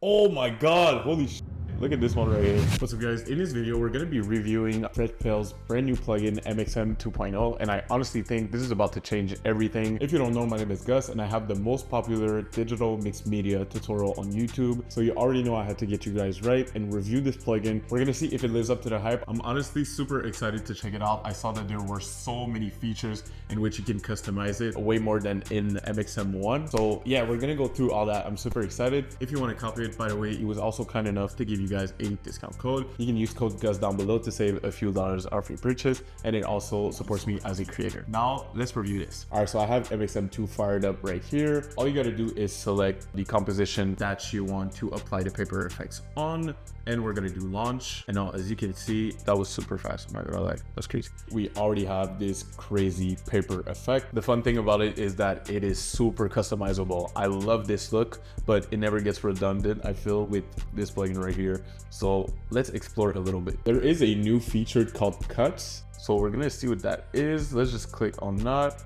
Oh my god, holy sh! Look at this one right here. What's up guys, in this video we're going to be reviewing fredpelle's brand new plugin MXM 2.0, and I honestly think this is about to change everything. If you don't know, my name is Gus and I have the most popular digital mixed media tutorial on YouTube, so you already know I had to get you guys right and review this plugin. We're going to see if it lives up to the hype. I'm honestly super excited to check it out. I saw that there were so many features in which you can customize it, way more than in MXM 1. So yeah, we're going to go through all that. I'm super excited. If you want to copy it, by the way, he was also kind enough to give you guys a discount code. You can use code GUS down below to save a few dollars off your purchase, and it also supports me as a creator. Now let's review this. All right, so I have MXM2 fired up right here. All you got to do is select the composition that you want to apply the paper effects on, and we're gonna do launch. And now, as you can see, that was super fast. I'm not gonna lie, that's crazy. We already have this crazy paper effect. The fun thing about it is that it is super customizable. I love this look, but it never gets redundant, I feel, with this plugin right here. So let's explore it a little bit. There is a new feature called Tuts, so we're gonna see what that is. Let's just click on that,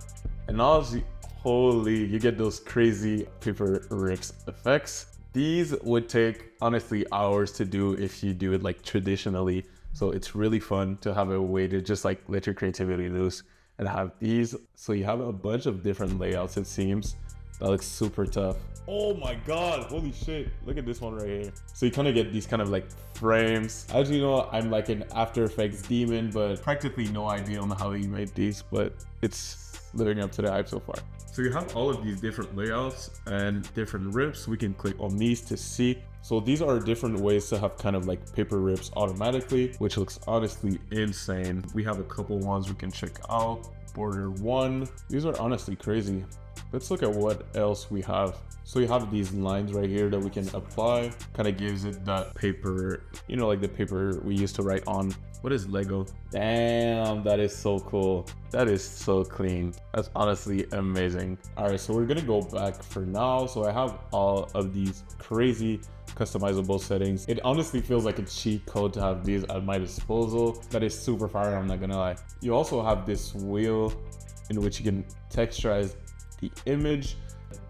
and now holy, you get those crazy paper rips effects. These would take honestly hours to do if you do it like traditionally. So it's really fun to have a way to just like let your creativity loose and have these. So you have a bunch of different layouts, it seems. That looks super tough. Oh my god, holy shit. Look at this one right here. So you kind of get these kind of like frames. As you know, I'm like an After Effects demon, but practically no idea on how he made these, but it's living up to the hype so far. So you have all of these different layouts and different rips. We can click on these to see. So these are different ways to have kind of like paper rips automatically, which looks honestly insane. We have a couple ones we can check out. Border 1. These are honestly crazy. Let's look at what else we have. So you have these lines right here that we can apply. Kind of gives it that paper, you know, like the paper we used to write on. What is Lego? Damn, that is so cool. That is so clean. That's honestly amazing. All right, so we're gonna go back for now. So I have all of these crazy customizable settings. It honestly feels like a cheat code to have these at my disposal. That is super fire, I'm not gonna lie. You also have this wheel in which you can texturize the image.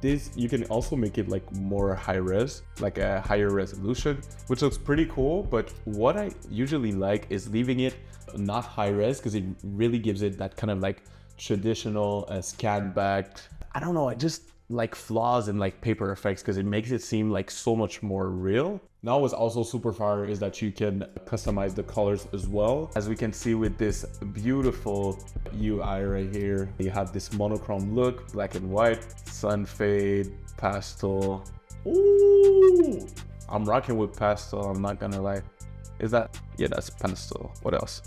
This, you can also make it like more high res, like a higher resolution, which looks pretty cool. But what I usually like is leaving it not high res, because it really gives it that kind of like traditional scan back. I don't know, I just like flaws in like paper effects because it makes it seem like so much more real. Now what's also super fire is that you can customize the colors as well. As we can see with this beautiful UI right here, you have this monochrome look, black and white, sun fade, pastel. Ooh, I'm rocking with pastel, I'm not gonna lie. Is that, yeah, that's pastel. What else?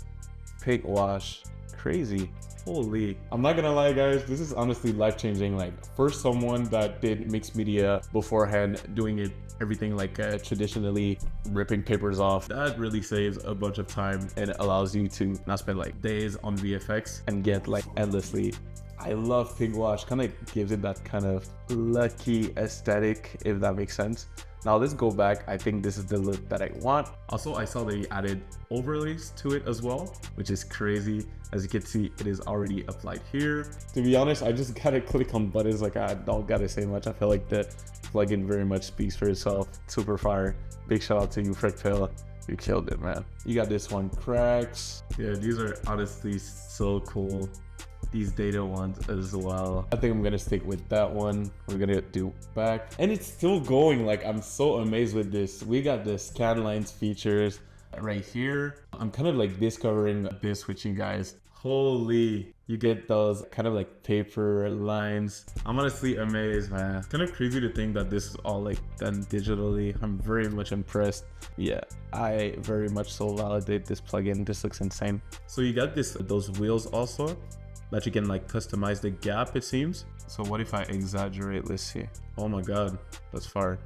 Pink wash, crazy. Holy, I'm not gonna lie guys, this is honestly life-changing. Like, for someone that did mixed media beforehand, doing it everything like traditionally ripping papers off, that really saves a bunch of time and allows you to not spend like days on VFX and get like endlessly. I love pink wash, kind of gives it that kind of lucky aesthetic, if that makes sense. Now let's go back. I think this is the look that I want. Also, I saw they added overlays to it as well, which is crazy. As you can see, it is already applied here. To be honest, I just gotta click on buttons. Like, I don't gotta say much. I feel like the plugin very much speaks for itself. Super fire. Big shout out to you, fredpelle. You killed it, man. You got this one, cracks. Yeah, these are honestly so cool. These data ones as well. I think I'm gonna stick with that one. We're gonna do back, and it's still going. Like, I'm so amazed with this. We got the scan lines features right here. I'm kind of like discovering this with you guys. Holy, you get those kind of like paper lines. I'm honestly amazed, man. It's kind of crazy to think that this is all like done digitally. I'm very much impressed. Yeah, I very much so validate this plugin. This looks insane. So you got those wheels also that you can like customize the gap, it seems. So what if I exaggerate? Let's see. Oh my god, that's fire.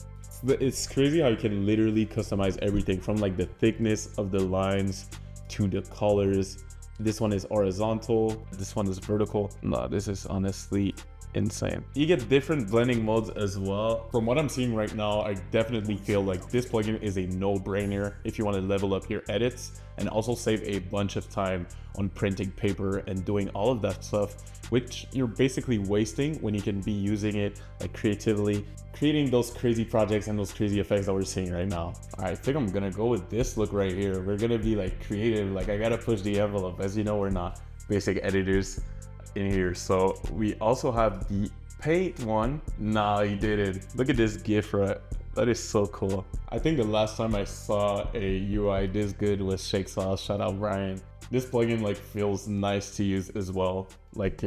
It's crazy how you can literally customize everything from like the thickness of the lines to the colors. This one is horizontal, this one is vertical. No, this is honestly insane. You get different blending modes as well. From what I'm seeing right now, I definitely feel like this plugin is a no-brainer if you want to level up your edits and also save a bunch of time on printing paper and doing all of that stuff, which you're basically wasting when you can be using it like creatively, creating those crazy projects and those crazy effects that we're seeing right now. I think I'm gonna go with this look right here. We're gonna be like creative, like I gotta push the envelope. As you know, we're not basic editors in here. So we also have the paint one. Nah, you did it. Look at this GIF, right? That is so cool. I think the last time I saw a UI this good was Shake Sauce. Shout out Brian. This plugin like feels nice to use as well. Like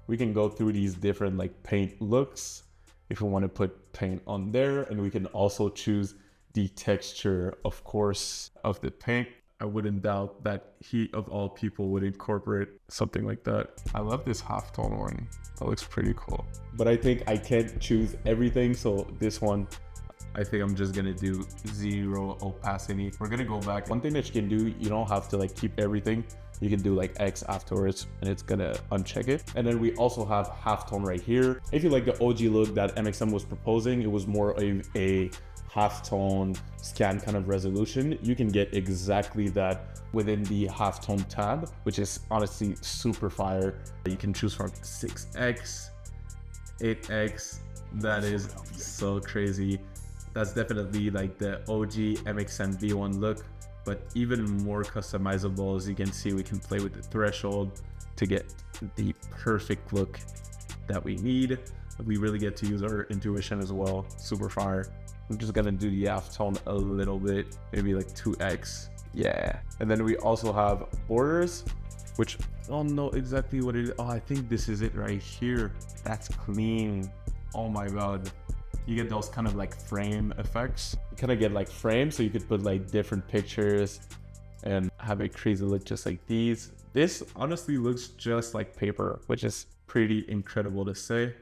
we can go through these different like paint looks if we want to put paint on there, and we can also choose the texture, of course, of the paint. I wouldn't doubt that he of all people would incorporate something like that. I love this halftone one. That looks pretty cool. But I think I can't choose everything, so this one, I think I'm just gonna do 0 opacity. We're gonna go back. One thing that you can do, you don't have to like keep everything. You can do like X afterwards and it's gonna uncheck it. And then we also have halftone right here. If you like the OG look that MXM was proposing, it was more of a halftone scan kind of resolution. You can get exactly that within the halftone tab, which is honestly super fire. You can choose from 6X, 8X. That is so crazy. That's definitely like the OG MXM V1 look, but even more customizable. As you can see, we can play with the threshold to get the perfect look that we need. We really get to use our intuition as well. Super fire. I'm just gonna do the halftone a little bit, maybe like 2X. Yeah. And then we also have borders, which I don't know exactly what it is. Oh, I think this is it right here. That's clean. Oh my God. You get those kind of like frame effects. You kind of get like frames, so you could put like different pictures and have a crazy look just like these. This honestly looks just like paper, which is pretty incredible to say.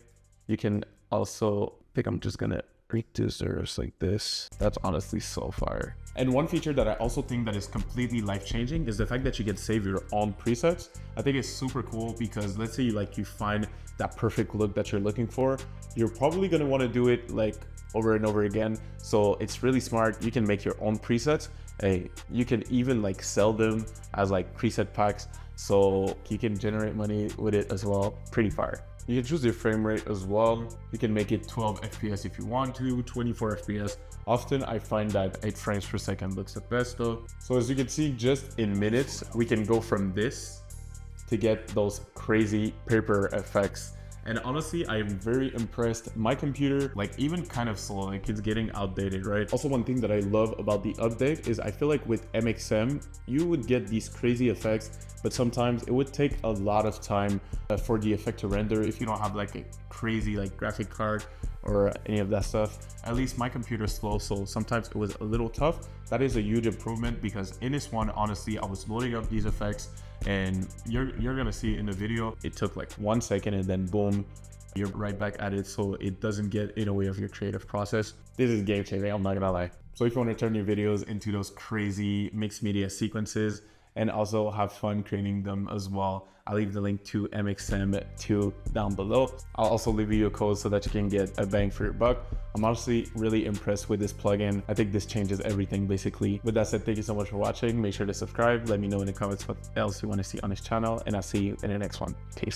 You can also, I think I'm just gonna reduce this like this. That's honestly so fire. And one feature that I also think that is completely life-changing is the fact that you can save your own presets. I think it's super cool because let's say you find that perfect look that you're looking for, you're probably going to want to do it like over and over again. So it's really smart. You can make your own presets. Hey, you can even like sell them as like preset packs, so you can generate money with it as well. Pretty fire. You can choose your frame rate as well. You can make it 12 FPS if you want to, 24 FPS. Often I find that 8 frames per second looks the best though. So as you can see, just in minutes, we can go from this to get those crazy paper effects. And honestly, I am very impressed. My computer, like even kind of slow, like it's getting outdated, right? Also, one thing that I love about the update is I feel like with MXM, you would get these crazy effects, but sometimes it would take a lot of time for the effect to render if you don't have like a crazy like graphic card or any of that stuff. At least my computer's slow, so sometimes it was a little tough. That is a huge improvement because in this one, honestly, I was loading up these effects and you're gonna see in the video, it took like 1 second and then boom, you're right back at it, so it doesn't get in the way of your creative process. This is game changing, I'm not gonna lie. So if you want to turn your videos into those crazy mixed media sequences and also have fun creating them as well, I'll leave the link to MXM 2 down below. I'll also leave you a code so that you can get a bang for your buck. I'm honestly really impressed with this plugin. I think this changes everything basically. With that said, thank you so much for watching. Make sure to subscribe. Let me know in the comments what else you want to see on this channel, and I'll see you in the next one. Peace.